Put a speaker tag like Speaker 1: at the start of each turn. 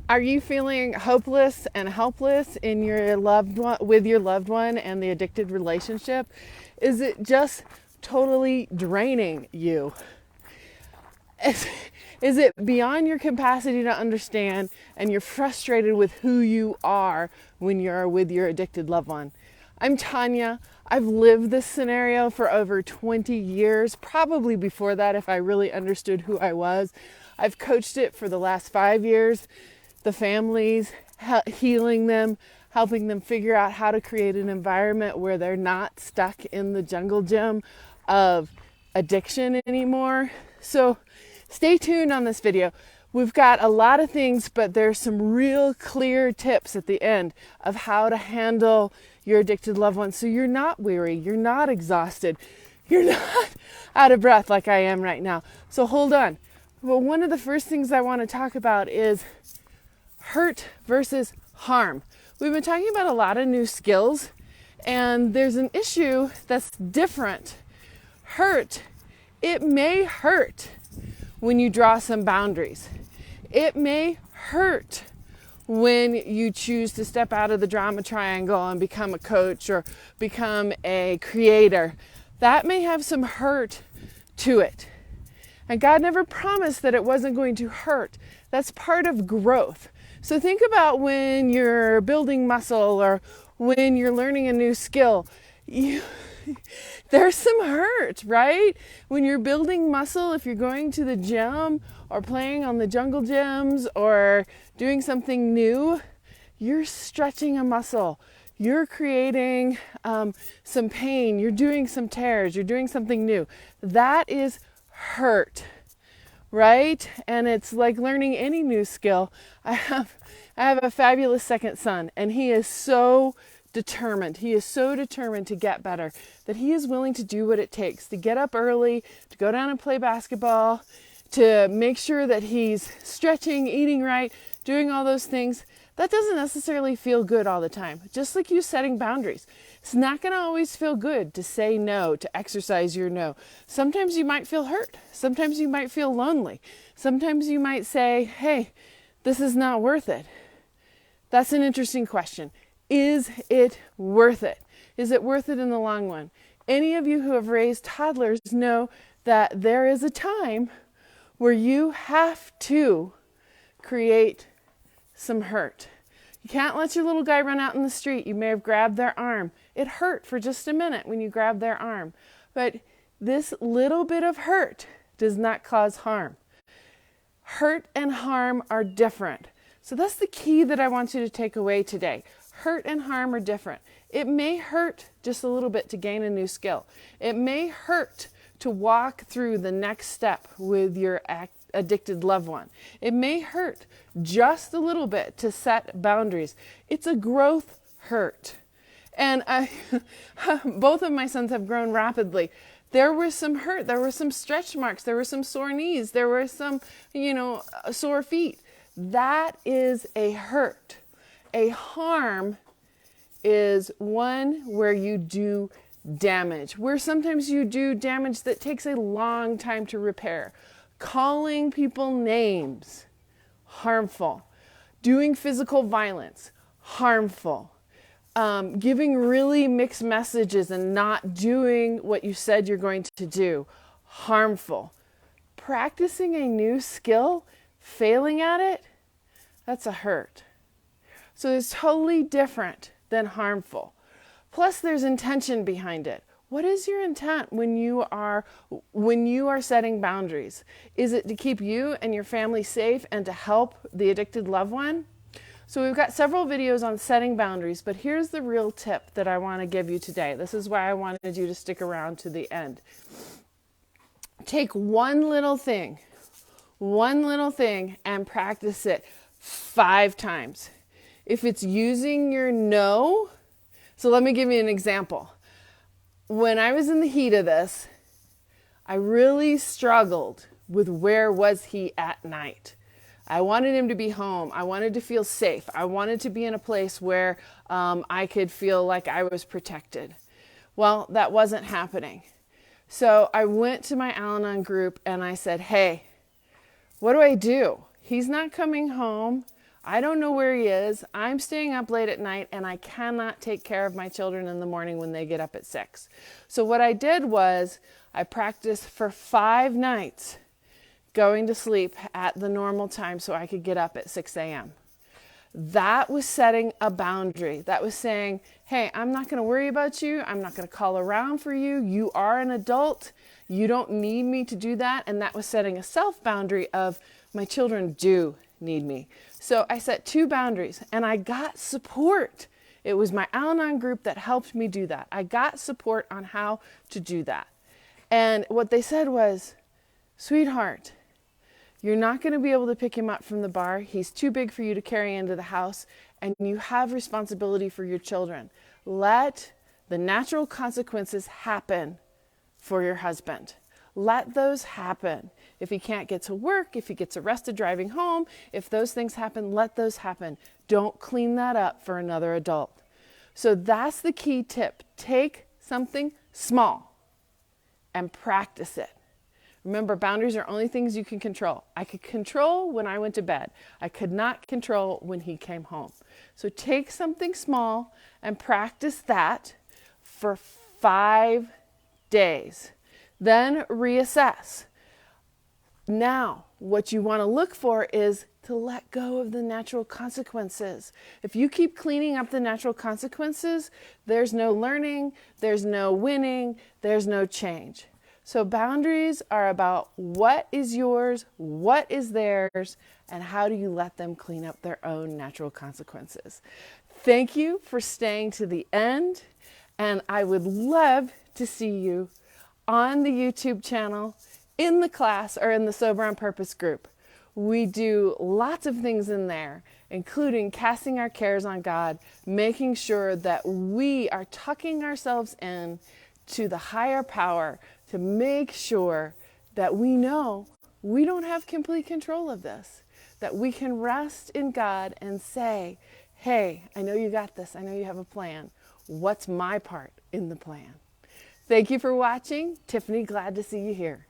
Speaker 1: Are you feeling hopeless and helpless in your loved one, with your loved one and the addicted relationship? Is it just totally draining you? Is it beyond your capacity to understand and you're frustrated with who you are when you're with your addicted loved one? I'm Tanya. I've lived this scenario for over 20 years, probably before that if I really understood who I was. I've coached it for the last 5 years, the families, healing them, helping them figure out how to create an environment where they're not stuck in the jungle gym of addiction anymore. So stay tuned on this video. We've got a lot of things, but there's some real clear tips at the end of how to handle your addicted loved one so you're not weary, you're not exhausted, you're not out of breath like I am right now. So hold on. Well, one of the first things I want to talk about is hurt versus harm. We've been talking about a lot of new skills, and there's an issue that's different. Hurt, it may hurt when you draw some boundaries. It may hurt when you choose to step out of the drama triangle and become a coach or become a creator. That may have some hurt to it. And God never promised that it wasn't going to hurt. That's part of growth. So think about when you're building muscle or when you're learning a new skill. There's some hurt, right? When you're building muscle, if you're going to the gym or playing on the jungle gyms or doing something new, you're stretching a muscle. You're creating some pain. You're doing some tears. You're doing something new. That is hurt, right? And it's like learning any new skill. I have a fabulous second son, and he is so determined. He is so determined to get better that he is willing to do what it takes to get up early, to go down and play basketball, to make sure that he's stretching, eating right, doing all those things. That doesn't necessarily feel good all the time. Just like you setting boundaries. It's not going to always feel good to say no, to exercise your no. Sometimes you might feel hurt. Sometimes you might feel lonely. Sometimes you might say, hey, this is not worth it. That's an interesting question. Is it worth it? Is it worth it in the long run? Any of you who have raised toddlers know that there is a time where you have to create some hurt. You can't let your little guy run out in the street. You may have grabbed their arm. It hurt for just a minute when you grab their arm. But this little bit of hurt does not cause harm. Hurt and harm are different. So that's the key that I want you to take away today. Hurt and harm are different. It may hurt just a little bit to gain a new skill. It may hurt to walk through the next step with your addicted loved one. It may hurt just a little bit to set boundaries. It's a growth hurt. And both of my sons have grown rapidly. There was some hurt. There were some stretch marks. There were some sore knees. There were some, sore feet. That is a hurt. A harm is one where you do damage, where sometimes you do damage that takes a long time to repair. Calling people names, harmful. Doing physical violence, harmful. Giving really mixed messages and not doing what you said you're going to do, harmful. Practicing a new skill, failing at it, that's a hurt. So it's totally different than harmful. Plus there's intention behind it. What is your intent when you are setting boundaries? Is it to keep you and your family safe and to help the addicted loved one? So we've got several videos on setting boundaries, but here's the real tip that I want to give you today. This is why I wanted you to stick around to the end. Take one little thing, and practice it 5 times. If it's using your no, so let me give you an example. When I was in the heat of this, I really struggled with where was he at night. I wanted him to be home. I wanted to feel safe. I wanted to be in a place where I could feel like I was protected. Well, that wasn't happening. So I went to my Al-Anon group and I said, hey, what do? He's not coming home. I don't know where he is. I'm staying up late at night and I cannot take care of my children in the morning when they get up at 6. So what I did was I practiced for 5 nights going to sleep at the normal time so I could get up at 6 a.m. That was setting a boundary. That was saying, hey, I'm not going to worry about you. I'm not going to call around for you. You are an adult. You don't need me to do that. And that was setting a self boundary of my children do need me. So I set 2 boundaries and I got support. It was my Al-Anon group that helped me do that. I got support on how to do that. And what they said was, sweetheart, you're not going to be able to pick him up from the bar. He's too big for you to carry into the house, and you have responsibility for your children. Let the natural consequences happen for your husband. Let those happen. If he can't get to work, if he gets arrested driving home, if those things happen, let those happen. Don't clean that up for another adult. So that's the key tip. Take something small and practice it. Remember, boundaries are only things you can control. I could control when I went to bed. I could not control when he came home. So take something small and practice that for 5 days. Then reassess. Now, what you want to look for is to let go of the natural consequences. If you keep cleaning up the natural consequences, there's no learning, there's no winning, there's no change. So boundaries are about what is yours, what is theirs, and how do you let them clean up their own natural consequences. Thank you for staying to the end, and I would love to see you on the YouTube channel, in the class, or in the Sober on Purpose group. We do lots of things in there, including casting our cares on God, making sure that we are tucking ourselves in to the higher power to make sure that we know we don't have complete control of this, that we can rest in God and say, hey, I know you got this. I know you have a plan. What's my part in the plan? Thank you for watching. Tiffany, glad to see you here.